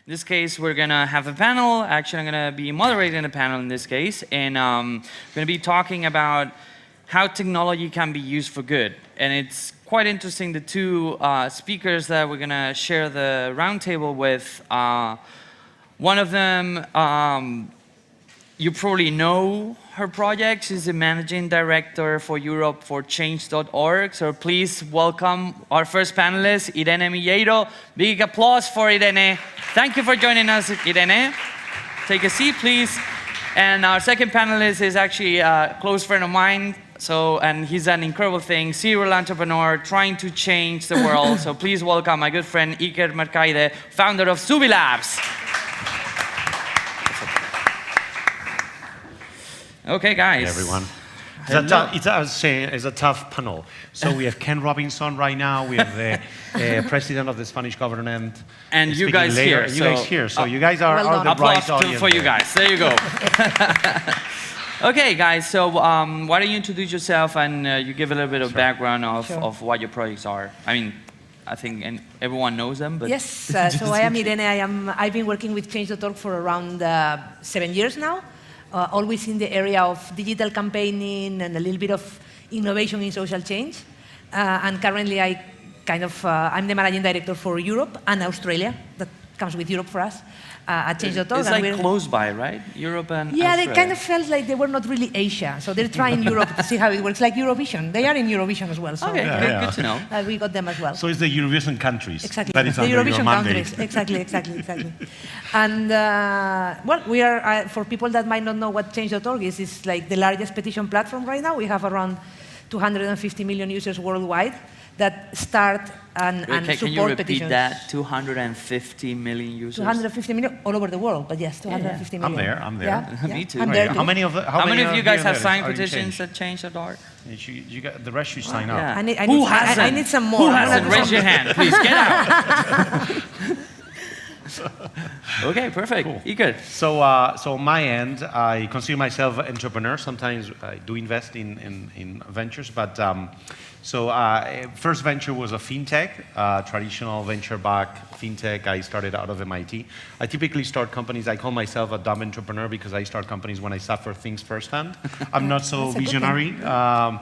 In this case, we're gonna have a panel. Actually, I'm gonna be moderating a panel in this case, and we're gonna be talking about how technology can be used for good. And it's quite interesting, the two speakers that we're gonna share the roundtable with. One of them, you probably know her project. She's the managing director for Europe for Change.org. So please welcome our first panelist, Irene Milleiro. Big applause for Irene. Thank you for joining us, Irene. Take a seat, please. And our second panelist is actually a close friend of mine. And he's an incredible thing, serial entrepreneur, trying to change the world. So please welcome my good friend, Iker Mercaide, founder of Zubi Labs. Okay, guys. Hey, everyone. It's a tough panel. So we have Ken Robinson right now. We have the president of the Spanish government. And you guys later. here. And you guys here. So you guys are the applause right audience for you guys. There you go. Okay, guys. So why don't you introduce yourself and you give a little bit of background of what your projects are. I mean, I think everyone knows them, but... Yes, so I am Irene. I've been working with Change.org for around 7 years now. Always in the area of digital campaigning and a little bit of innovation in social change. And currently I'm the managing director for Europe and Australia. That comes with Europe for us at Change.org. It's like close by, right? Europe and Yeah, Australia. they kind of felt like they were not really Asia. So they're trying Europe to see how it works, like Eurovision. They are in Eurovision as well. So okay, good to know. We got them as well. So it's the Eurovision countries. Exactly, that is the Eurovision countries. Exactly. And well, we are, for people that might not know what Change.org is, it's like the largest petition platform right now. We have around 250 million users worldwide that start and Can support you repeat petitions. that? 250 million users? 250 million all over the world, but yes, 250 million. I'm there. Yeah, Me too. I'm there too. How many of you guys have signed are petitions at Change.org? The rest should sign up. Yeah. I need some more. Who hasn't? Raise your hand, please. Get out. Okay, perfect. Cool. Iker. So on my end, I consider myself an entrepreneur. Sometimes I do invest in ventures, but first venture was a fintech, traditional venture-backed fintech. I started out of MIT. I typically start companies. I call myself a dumb entrepreneur because I start companies when I suffer things firsthand. I'm not so visionary. And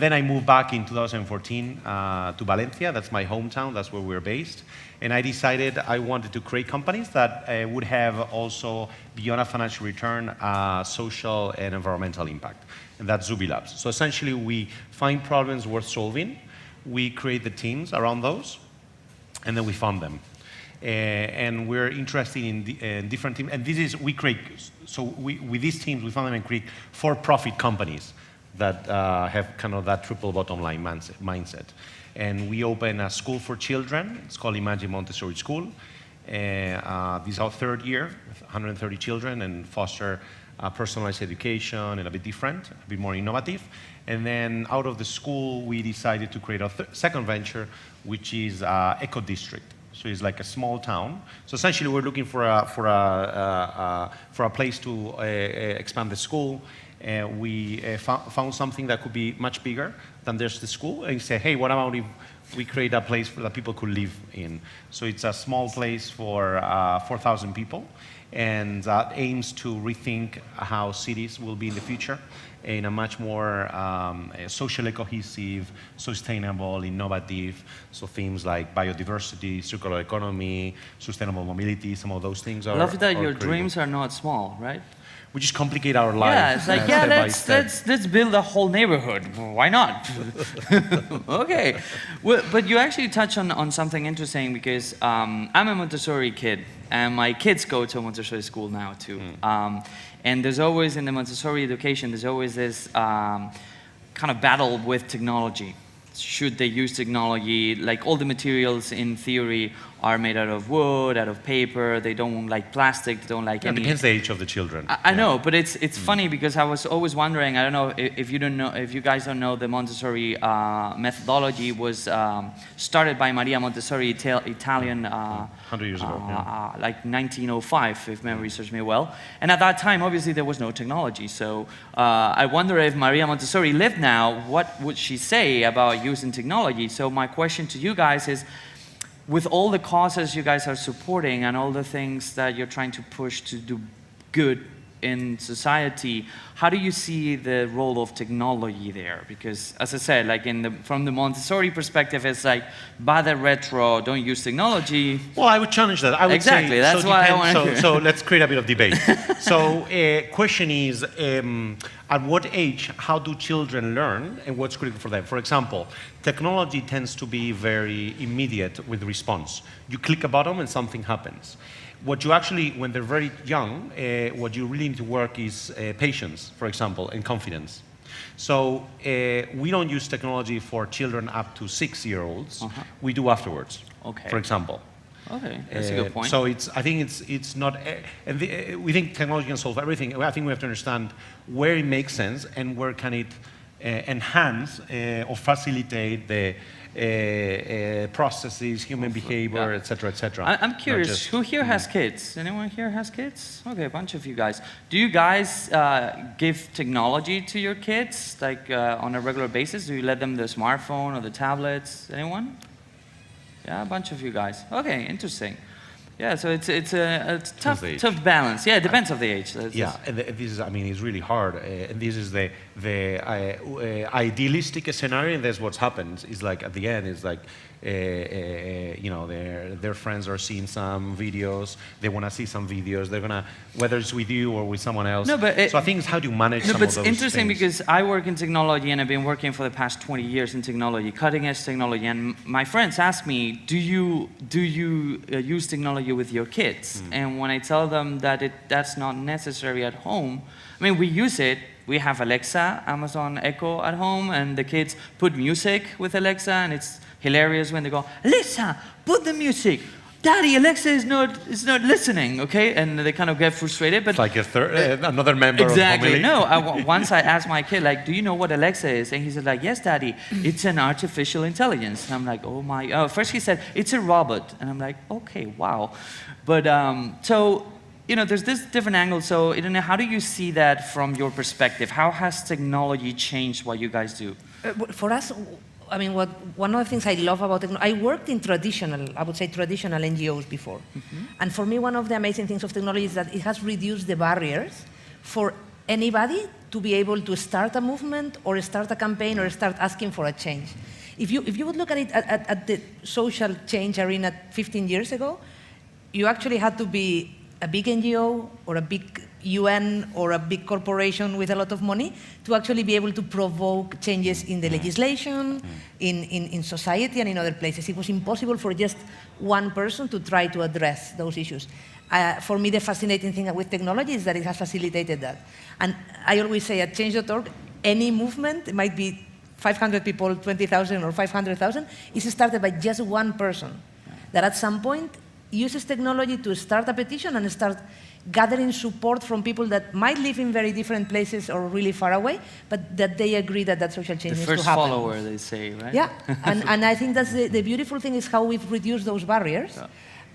then I moved back in 2014 to Valencia. That's my hometown. That's where we're based. And I decided I wanted to create companies that would have also, beyond a financial return, social and environmental impact. And that's Zubi Labs. So essentially, we find problems worth solving. We create the teams around those, and then we fund them. And we're interested in different teams. And this is, with these teams, we fund them and create for-profit companies that have kind of that triple bottom line mindset. And we open a school for children. It's called Imagine Montessori School. This is our third year, with 130 children, and foster personalized education and a bit different, a bit more innovative. And then out of the school, we decided to create a second venture, which is Eco District. So it's like a small town. So essentially, we're looking for a place to expand the school. We found something that could be much bigger than there's the school, and say, hey, what about if we create a place that people could live in? So it's a small place for 4,000 people, and that aims to rethink how cities will be in the future in a much more socially cohesive, sustainable, innovative. So themes like biodiversity, circular economy, sustainable mobility, some of those things are. I love that your critical. dreams are not small, right? We just complicate our lives. Yeah, it's like, let's build a whole neighborhood. Why not? Okay. Well, but you actually touch on something interesting because I'm a Montessori kid, and my kids go to a Montessori school now too. And there's always, in the Montessori education, there's always this kind of battle with technology. Should they use technology? Like all the materials in theory are made out of wood, out of paper. They don't like plastic. They don't like any. It depends the age of the children. I know, but it's funny because I was always wondering. I don't know if you guys don't know, the Montessori methodology was started by Maria Montessori, Italian. 100 years ago. Like 1905, if memory serves me well. And at that time, obviously, there was no technology. So I wonder if Maria Montessori lived now, what would she say about using technology? So my question to you guys is, with all the causes you guys are supporting and all the things that you're trying to push to do good in society, how do you see the role of technology there? Because, as I said, like from the Montessori perspective, it's like, bad at retro, don't use technology. Well, I would challenge that. I would Exactly, say, that's so why I want to. So let's create a bit of debate. So, question is, at what age, how do children learn, and what's critical for them? For example, technology tends to be very immediate with response. You click a button and something happens. What you actually, when they're very young, what you really need to work is patience, for example, and confidence. So we don't use technology for children up to 6-year-olds. We do afterwards, Okay. for example. Okay, that's a good point. So I think it's not, and we think technology can solve everything. I think we have to understand where it makes sense and where can it enhance or facilitate the processes, human behavior, et cetera, et cetera. I'm curious, who here has kids? Anyone here has kids? Okay, a bunch of you guys. Do you guys give technology to your kids, like on a regular basis? Do you let them the smartphone or the tablets? Anyone? Yeah, a bunch of you guys. Okay, interesting. Yeah, so it's a tough balance. Yeah, it depends on the age. Yeah, and this is, I mean, it's really hard. And this is the idealistic scenario, and that's what's happened. Is like at the end, it's like, you know, their friends are seeing some videos. They want to see some videos. They're gonna, whether it's with you or with someone else. No, but so I think it's how do you manage some of those it's interesting things. because I work in technology and I've been working for the past 20 years in technology, cutting edge technology. And my friends ask me, do you use technology with your kids? And when I tell them that that's not necessary at home, I mean, we use it. We have Alexa, Amazon Echo at home, and the kids put music with Alexa, and it's hilarious when they go, Alexa, put the music. Daddy, Alexa is not listening, okay? And they kind of get frustrated. But it's like another member exactly. of the family. No, once I asked my kid, like, do you know what Alexa is? And he said, like, yes, Daddy, it's an artificial intelligence. And I'm like, oh my, first he said, it's a robot. And I'm like, okay, wow. But, so, you know, there's this different angle. So, I don't know, how do you see that from your perspective? How has technology changed what you guys do? For us, I mean, one of the things I love about technology, I worked in traditional NGOs before. And for me, one of the amazing things of technology is that it has reduced the barriers for anybody to be able to start a movement or start a campaign or start asking for a change. If you would look at it at the social change arena 15 years ago, you actually had to be a big NGO or a big UN or a big corporation with a lot of money to actually be able to provoke changes in the legislation, in society and in other places. It was impossible for just one person to try to address those issues. For me, the fascinating thing with technology is that it has facilitated that. And I always say at Change.org, any movement, it might be 500 people, 20,000 or 500,000, is started by just one person that at some point uses technology to start a petition and start gathering support from people that might live in very different places or really far away, but that they agree that social change needs to happen. The first follower, they say, right? Yeah, and I think that's the beautiful thing is how we've reduced those barriers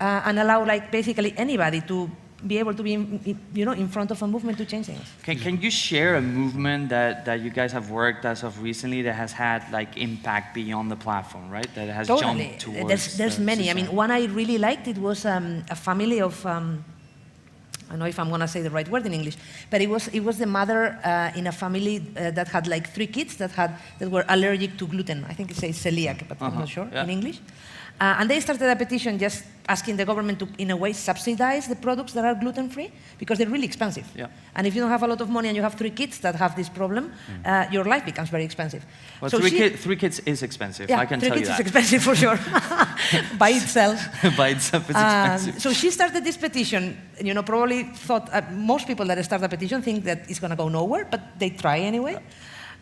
and allow like basically anybody to be able to be in front of a movement to change things. Can you share a movement that you guys have worked as of recently that has had like impact beyond the platform, right? That has jumped towards there's many. I mean, one I really liked, it was a family of, I don't know if I'm going to say the right word in English, but it was the mother in a family that had like 3 kids that were allergic to gluten. I think it says celiac, but I'm not sure in English. And they started a petition just asking the government to, in a way, subsidize the products that are gluten-free because they're really expensive. Yeah. And if you don't have a lot of money and you have 3 kids that have this problem, your life becomes very expensive. Well, so 3 kids is expensive, yeah, I can tell you that. 3 kids is expensive for sure, by itself. By itself, it's expensive. So she started this petition, probably thought, most people that start a petition think that it's going to go nowhere, but they try anyway.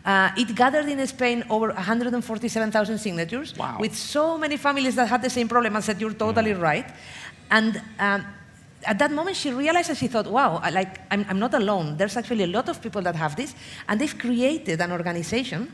It gathered in Spain over 147,000 signatures with so many families that had the same problem and said, you're totally right. And at that moment, she realized and she thought, wow, I'm not alone. There's actually a lot of people that have this. And they've created an organization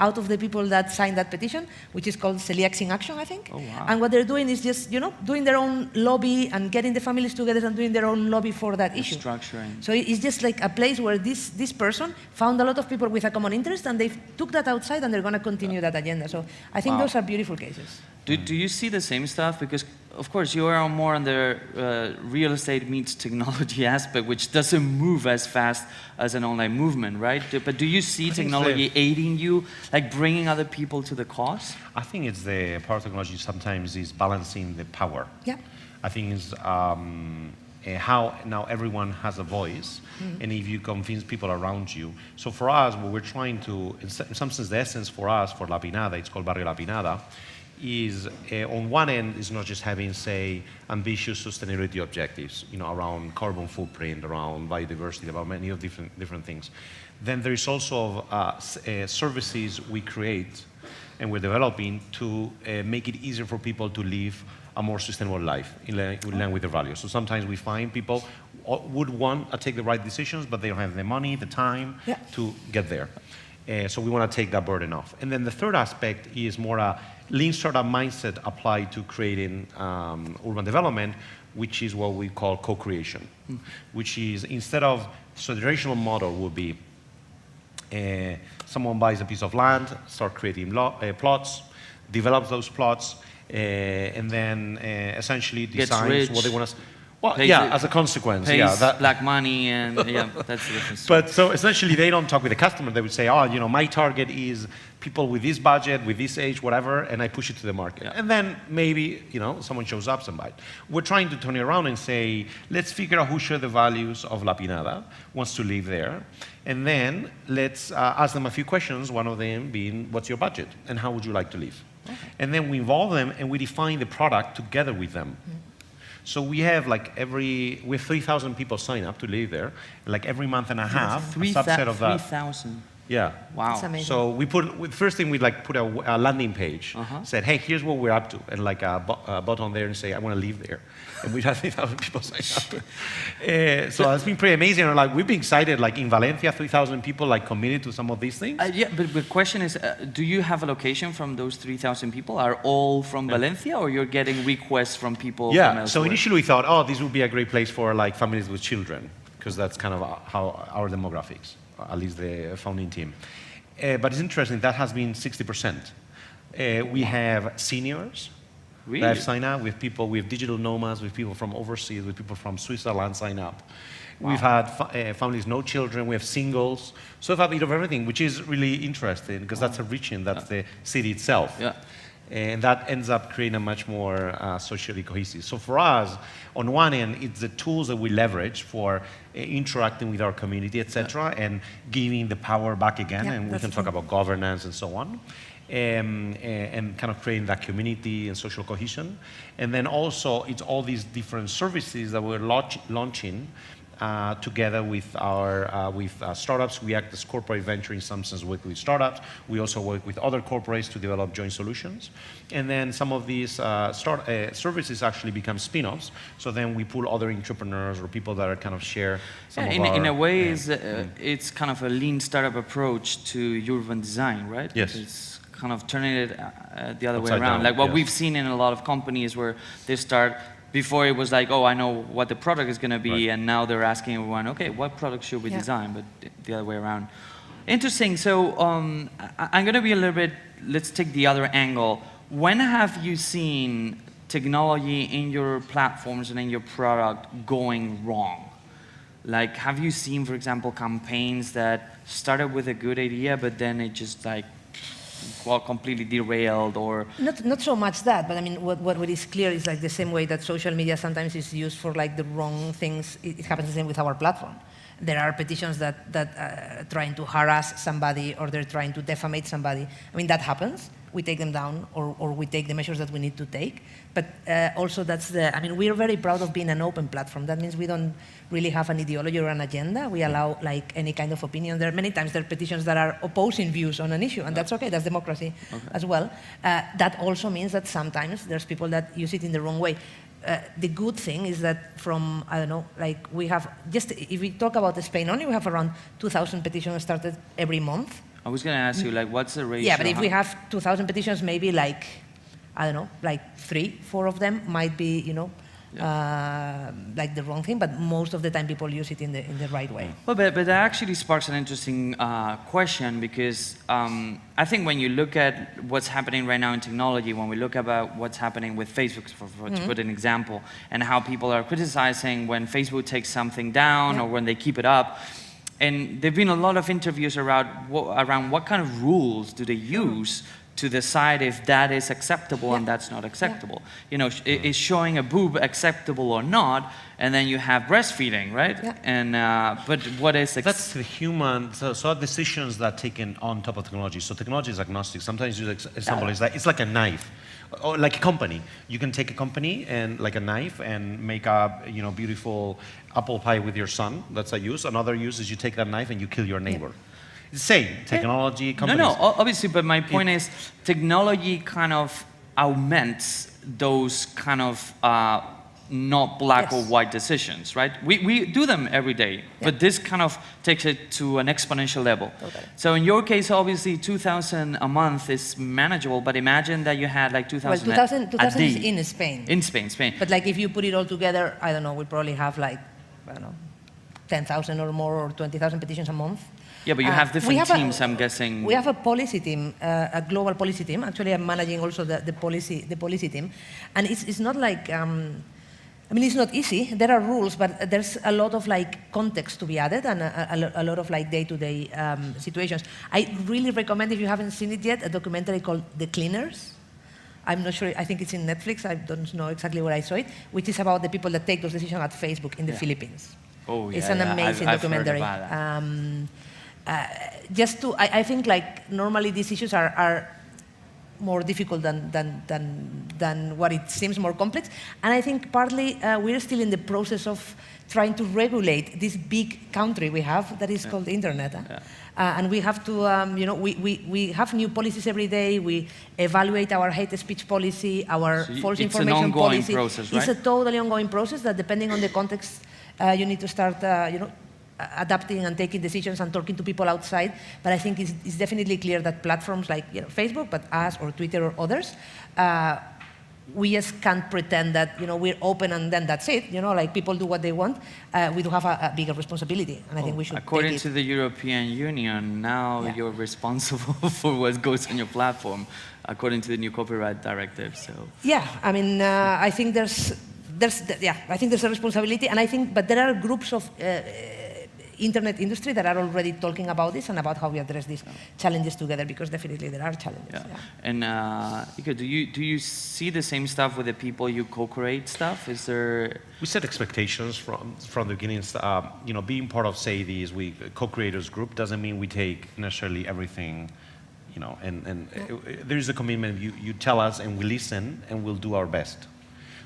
out of the people that signed that petition, which is called Celiacs in Action, I think. Oh, wow. And what they're doing is just, doing their own lobby and getting the families together and doing their own lobby for that issue. Structuring. So it's just like a place where this person found a lot of people with a common interest, and they took that outside, and they're going to continue that agenda. So I think those are beautiful cases. Do you see the same stuff? Because, of course, you are more on the real estate meets technology aspect, which doesn't move as fast as an online movement, right? But do you see technology aiding you, like bringing other people to the cause? I think it's the power of technology sometimes is balancing the power. Yeah. I think it's how now everyone has a voice, and if you convince people around you. So for us, what we're trying to, in some sense, the essence for us, for La Pinada, it's called Barrio La Pinada, is on one end is not just having, say, ambitious sustainability objectives, around carbon footprint, around biodiversity, about many of different things. Then there is also services we create and we're developing to make it easier for people to live a more sustainable life in line with their values. So sometimes we find people would want to take the right decisions, but they don't have the money, the time to get there. So we want to take that burden off. And then the third aspect is more a lean startup mindset applied to creating urban development, which is what we call co-creation, which is instead of, so the traditional model would be someone buys a piece of land, start creating plots, develops those plots, and then essentially decides what they want to. Well, as a consequence, pays black money, and that's the difference. But so essentially, they don't talk with the customer. They would say, my target is people with this budget, with this age, whatever, and I push it to the market. And then maybe, someone shows up and buys it. We're trying to turn it around and say, let's figure out who share the values of La Pinada, wants to live there, and then let's ask them a few questions, one of them being, what's your budget, and how would you like to live? Okay. And then we involve them, and we define the product together with them. So we have we have 3,000 people sign up to live there. Like every month and a half, a subset of that. 3,000. Yeah. Wow. That's amazing. So we first thing we put a landing page, said, hey, here's what we're up to, and a button there and say, I want to live there. And we had 3,000 people sign up. So it's been pretty amazing. And we've been excited, in Valencia, 3,000 people committed to some of these things. But the question is, do you have a location from those 3,000 people? Are all from Valencia, or you're getting requests from people from elsewhere? So initially we thought, this would be a great place for families with children, because that's kind of how our demographics, at least the founding team. But it's interesting, that has been 60%. We have seniors that have signed up, with people with digital nomads, with people from overseas, with people from Switzerland sign up. Wow. We've had families, no children, we have singles. So we've had a bit of everything, which is really interesting, because that's a region, that's the city itself. Yeah. And that ends up creating a much more socially cohesive. So for us, on one end, it's the tools that we leverage for interacting with our community, etc., and giving the power back again, and we can talk about governance and so on, and kind of creating that community and social cohesion. And then also, it's all these different services that we're launching together with our startups. We act as corporate venture in some sense, work with startups. We also work with other corporates to develop joint solutions. And then some of these services actually become spin-offs. So then we pull other entrepreneurs or people that are kind of share some of our... In a way, it's kind of a lean startup approach to urban design, right? Yes. It's kind of turning it the other way Upside around. down, Like what we've seen in a lot of companies where they start... Before it was like, I know what the product is going to be, and now they're asking everyone, okay, what product should we design? But the other way around. Interesting. So I'm going to be a little bit, let's take the other angle. When have you seen technology in your platforms and in your product going wrong? Like, have you seen, for example, campaigns that started with a good idea, but then it just completely derailed, or not so much that, but I mean what is clear is the same way that social media sometimes is used for the wrong things. It happens the same with our platform. There are petitions that are trying to harass somebody, or they're trying to defamate somebody. I mean, that happens. We take them down, or we take the measures that we need to take. But also we're very proud of being an open platform. That means we don't really have an ideology or an agenda. We allow any kind of opinion. Many times there are petitions that are opposing views on an issue, and that's okay, that's democracy as well. That also means that sometimes there's people that use it in the wrong way. The good thing is that from, we have, if we talk about Spain only, we have around 2,000 petitions started every month I was going to ask you, like, what's the ratio? Yeah, but if we have 2,000 petitions, maybe like, I don't know, like 3, 4 of them might be, you know, like the wrong thing, but most of the time people use it in the right way. Well, but that actually sparks an interesting question, because I think when you look at what's happening right now in technology, when we look about what's happening with Facebook, to put an example, and how people are criticizing when Facebook takes something down or when they keep it up, and there have been a lot of interviews around what kind of rules do they use to decide if that is acceptable and that's not acceptable. You know, is showing a boob acceptable or not? And then you have breastfeeding, right? And but what is that's the human? So decisions that are taken on top of technology. So technology is agnostic. Sometimes you example is like it's like a knife, or like a company. You can take a company and like a knife and make a beautiful apple pie with your son. That's a use. Another use is you take that knife and you kill your neighbor. Same technology companies. No, obviously, but my point is technology kind of augments those kind of not black or white decisions, right? We do them every day, but this kind of takes it to an exponential level. Totally. So in your case, obviously 2,000 a month is manageable, but imagine that you had like 2,000 Well, 2,000 is day. in Spain. In Spain. But like if you put it all together, I don't know, we probably have like, I don't know, 10,000 or more or 20,000 petitions a month. Yeah, but you have different teams, I'm guessing. We have a policy team, a global policy team. Actually, I'm managing also the policy team. And it's not like, I mean, it's not easy. There are rules, but there's a lot of like context to be added and a lot of like day-to-day situations. I really recommend, if you haven't seen it yet, a documentary called The Cleaners. I'm not sure, I think it's in Netflix, I don't know exactly where I saw it, which is about the people that take those decisions at Facebook in the Philippines. Oh, yeah, it's an amazing documentary. I've heard about that. I think like normally these issues are more difficult than what it seems, more complex. And I think partly we're still in the process of trying to regulate this big country we have that is called the internet. And we have to, we have new policies every day. We evaluate our hate speech policy, our false information policy. It's an ongoing process, right? It's a totally ongoing process that, depending on the context, you need to start, adapting and taking decisions and talking to people outside. But I think it's definitely clear that platforms like Facebook, but us or Twitter or others, we just can't pretend that we're open and then that's it. Like people do what they want. We do have a bigger responsibility, and I think we should. According to the European Union, now you're responsible for what goes on your platform, according to the new copyright directive. So. Yeah, I mean, I think I think there's a responsibility, and I think, but there are groups of internet industry that are already talking about this and about how we address these challenges together, because definitely there are challenges. And Ike, do you see the same stuff with the people you co-create stuff? Is there? We set expectations from the beginning. Being part of, say, these co-creators group doesn't mean we take necessarily everything. And there is a commitment. You tell us, and we listen, and we'll do our best.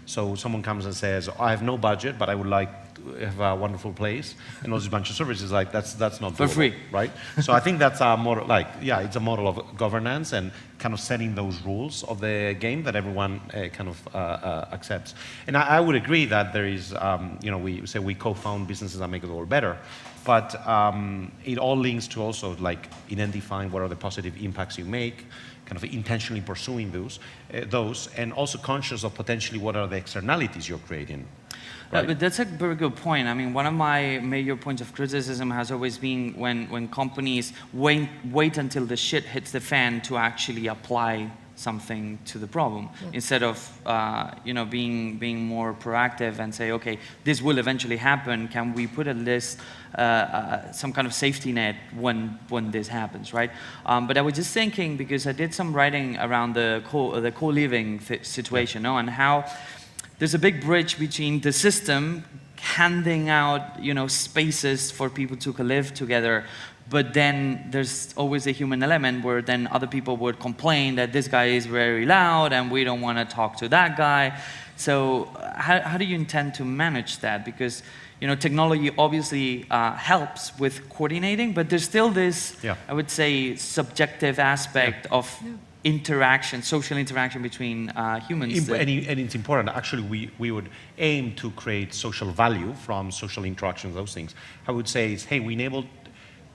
So someone comes and says, I have no budget, but I would like to have a wonderful place, and all this bunch of services, like that's not doable, for free, right? So I think that's a model, it's a model of governance and kind of setting those rules of the game that everyone kind of accepts. And I would agree that there is, we say we co-found businesses that make the world better, but it all links to also like identifying what are the positive impacts you make, kind of intentionally pursuing those, and also conscious of potentially what are the externalities you're creating. Right? But that's a very good point. I mean, one of my major points of criticism has always been when companies wait until the shit hits the fan to actually apply something to the problem, instead of being more proactive and say, okay, this will eventually happen. Can we put at least some kind of safety net when this happens, right? But I was just thinking, because I did some writing around the co-living situation, and how there's a big bridge between the system handing out spaces for people to live together. But then there's always a human element where then other people would complain that this guy is very loud and we don't want to talk to that guy. So how do you intend to manage that? Because technology obviously helps with coordinating, but there's still this, I would say, subjective aspect of interaction, social interaction between humans. And it's important. Actually, we would aim to create social value from social interactions, those things. I would say is, hey, we enable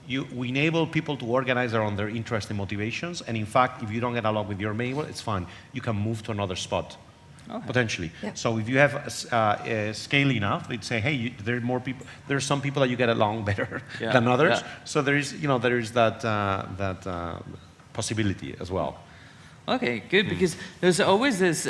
we enable people to organize around their interests and motivations. And in fact, if you don't get along with your neighbor, it's fine. You can move to another spot. Okay. Potentially. Yeah. So if you have scale enough, they'd say, hey, there are more people. There are some people that you get along better Yeah. than others. Yeah. So there is that possibility as well. Okay, good, because there's always this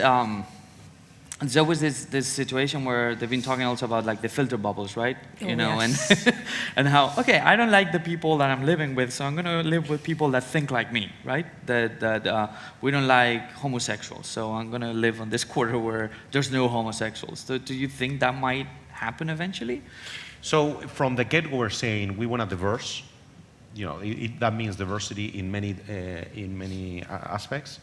this situation where they've been talking also about like the filter bubbles, right? You know, yes. and and how, okay, I don't like the people that I'm living with, so I'm gonna live with people that think like me, right? That we don't like homosexuals, so I'm gonna live on this quarter where there's no homosexuals. So do you think that might happen eventually? So from the get-go, we're saying we want a diverse. That means diversity in many aspects,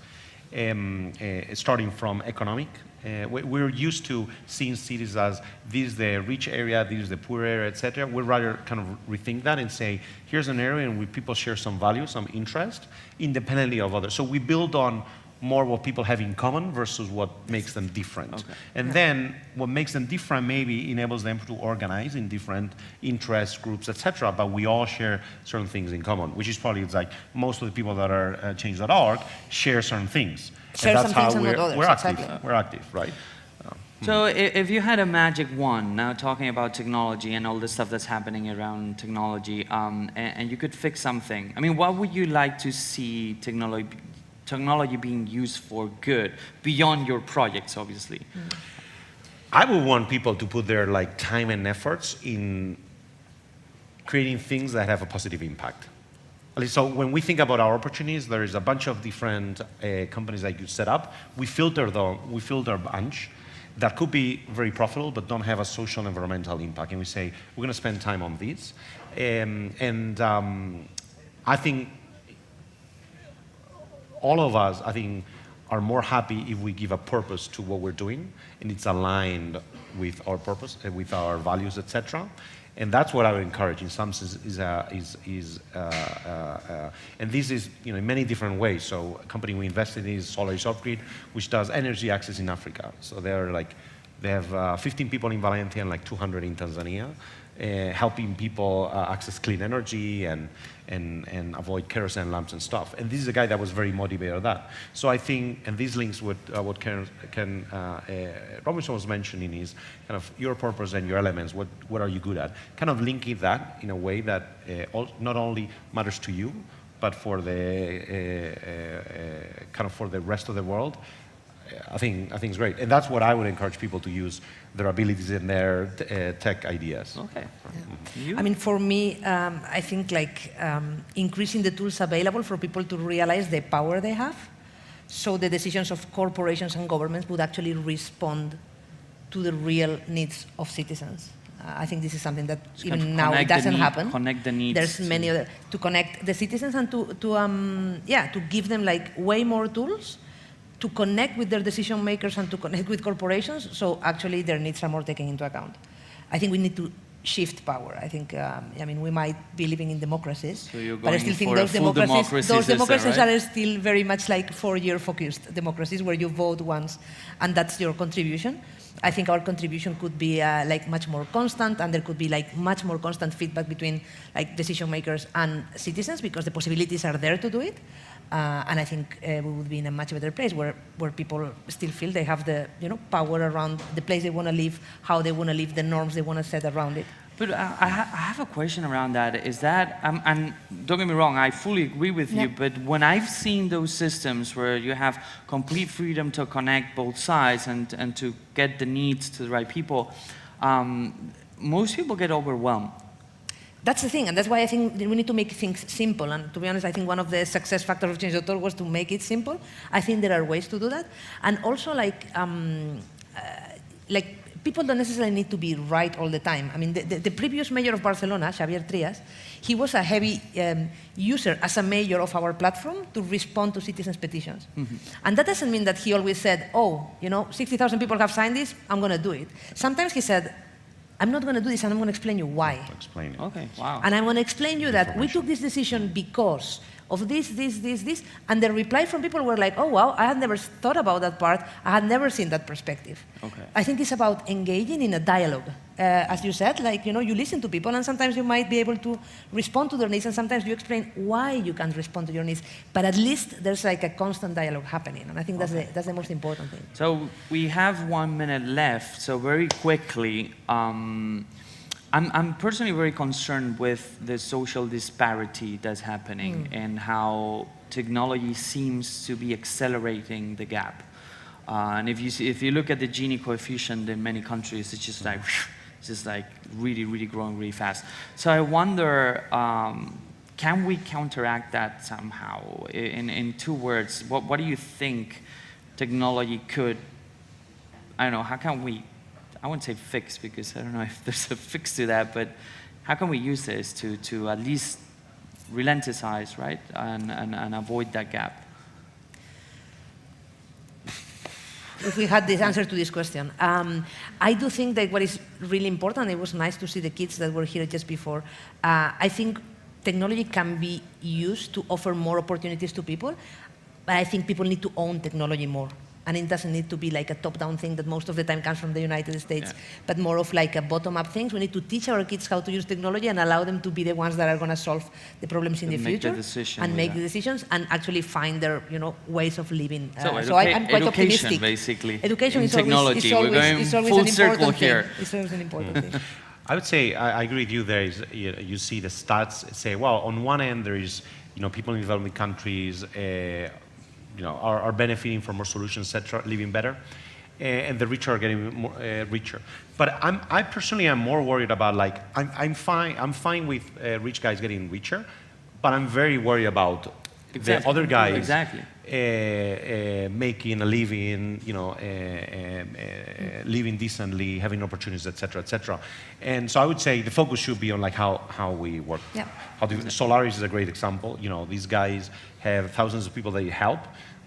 starting from economic. We're used to seeing cities as this is the rich area, this is the poor area, etc. We'd rather kind of rethink that and say, here's an area in which people share some value, some interest, independently of others. So we build on more what people have in common versus what makes them different. Okay. And then what makes them different maybe enables them to organize in different interest groups, etc. But we all share certain things in common, which is probably it's like most of the people that are change.org share certain things. Share and that's some how things and not others, we're active. exactly. We're active, right? So if you had a magic wand, now talking about technology and all the stuff that's happening around technology, and you could fix something, I mean, what would you like to see technology being used for good, beyond your projects, obviously? I would want people to put their time and efforts in creating things that have a positive impact. So when we think about our opportunities, there is a bunch of different companies that you set up. We filter a bunch that could be very profitable but don't have a social and environmental impact. And we say, we're going to spend time on these. I think all of us, are more happy if we give a purpose to what we're doing, and it's aligned with our purpose, with our values, etc. And that's what I would encourage in some sense and this is in many different ways. So a company we invested in is Solaris Off-Grid, which does energy access in Africa. So they have 15 people in Valencia and 200 in Tanzania, helping people access clean energy and avoid kerosene lamps and stuff. And this is a guy that was very motivated on that. So I think, and this links with what Ken Robinson was mentioning, is kind of your purpose and your elements. What are you good at? Kind of linking that in a way that not only matters to you, but for the for the rest of the world. I think it's great, and that's what I would encourage people to use their abilities and their tech ideas. Okay. I mean, for me, I think increasing the tools available for people to realize the power they have, so the decisions of corporations and governments would actually respond to the real needs of citizens. I think this is something that even now it doesn't happen. Connect the needs. There's many other to connect the citizens and to give them way more tools to connect with their decision makers and to connect with corporations, so actually their needs are more taken into account. I think we need to shift power. I think, we might be living in democracies, so but I still think those democracies right? are still very much 4-year focused democracies where you vote once and that's your contribution. I think our contribution could be much more constant, and there could be much more constant feedback between decision makers and citizens, because the possibilities are there to do it. And I think we would be in a much better place where people still feel they have the power around the place they want to live, how they want to live, the norms they want to set around it. But I have a question around that. Is that, and don't get me wrong, I fully agree with you, but when I've seen those systems where you have complete freedom to connect both sides and to get the needs to the right people, most people get overwhelmed. That's the thing, and that's why I think we need to make things simple. And to be honest, I think one of the success factors of Change.org was to make it simple. I think there are ways to do that. And also, people don't necessarily need to be right all the time. I mean, the previous mayor of Barcelona, Xavier Trias, he was a heavy user as a mayor of our platform to respond to citizens' petitions. Mm-hmm. And that doesn't mean that he always said, 60,000 people have signed this, I'm going to do it. Sometimes he said, I'm not going to do this, and I'm going to explain you why. Explain it. Okay, wow. And I'm going to explain you that we took this decision because of this. And the reply from people were like, oh, wow, I had never thought about that part. I had never seen that perspective. Okay. I think it's about engaging in a dialogue. As you said, like, you listen to people, and sometimes you might be able to respond to their needs, and sometimes you explain why you can't respond to your needs. But at least there's like a constant dialogue happening, and I think that's the most important thing. So we have 1 minute left, so very quickly, I'm personally very concerned with the social disparity that's happening and how technology seems to be accelerating the gap. And if you look at the Gini coefficient in many countries, it's just like really, really growing really fast. So I wonder, can we counteract that somehow? In 2 words, what do you think technology could, I don't know, how can we, I wouldn't say fix, because I don't know if there's a fix to that, but how can we use this to at least relentize, right, and avoid that gap? If we had this answer to this question. I do think that what is really important, it was nice to see the kids that were here just before. I think technology can be used to offer more opportunities to people, but I think people need to own technology more. And it doesn't need to be like a top-down thing that most of the time comes from the United States, but more of like a bottom-up thing. We need to teach our kids how to use technology and allow them to be the ones that are going to solve the problems in the future and make the decisions and actually find their ways of living. So I'm quite education, optimistic. Basically. Education is technology. Always, We're going it's always full an circle important here. thing. It's always an important thing. I would say I agree with you. There is you see the stats say, well, on one end there is people in developing countries are benefiting from more solutions, etc., living better, and the rich are getting more, richer. But I personally am more worried about I'm fine with rich guys getting richer, but I'm very worried about the other guys making a living, living decently, having opportunities, etc., etc. And so I would say the focus should be on how we work. Yeah. Solaris is a great example. These guys have thousands of people they help.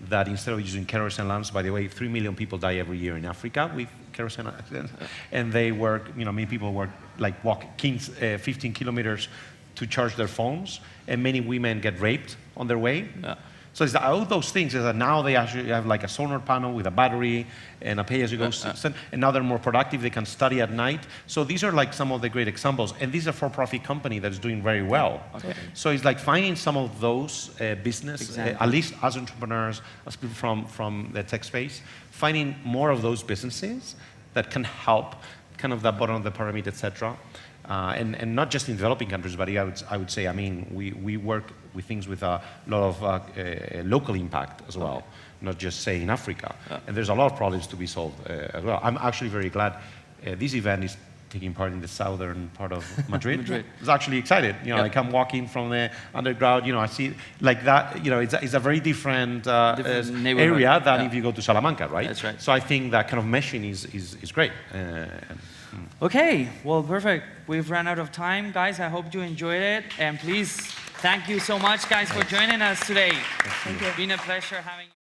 That instead of using kerosene lamps, by the way, 3 million people die every year in Africa with kerosene accidents, and they work. Many people walk 15 kilometers to charge their phones, and many women get raped on their way. Yeah. So it's all those things is that now they actually have like a solar panel with a battery and a pay-as-you-go system, and now they're more productive. They can study at night. So these are like some of the great examples, and these are for-profit company that is doing very well. Okay. So it's like finding some of those business, at least as entrepreneurs, as people from the tech space, finding more of those businesses that can help kind of the bottom of the pyramid, etc. And not just in developing countries, but I would say, we work with things with a lot of local impact as well, not just say in Africa. And there's a lot of problems to be solved as well. I'm actually very glad this event is taking part in the southern part of Madrid. I was actually excited. Like I'm walking from the underground, I see like that, it's a very different area than if you go to Salamanca, right? That's right. So I think that kind of meshing is great. Okay, well, perfect. We've run out of time, guys. I hope you enjoyed it. And please, thank you so much, guys, for joining us today. Thank you. It's been a pleasure having you.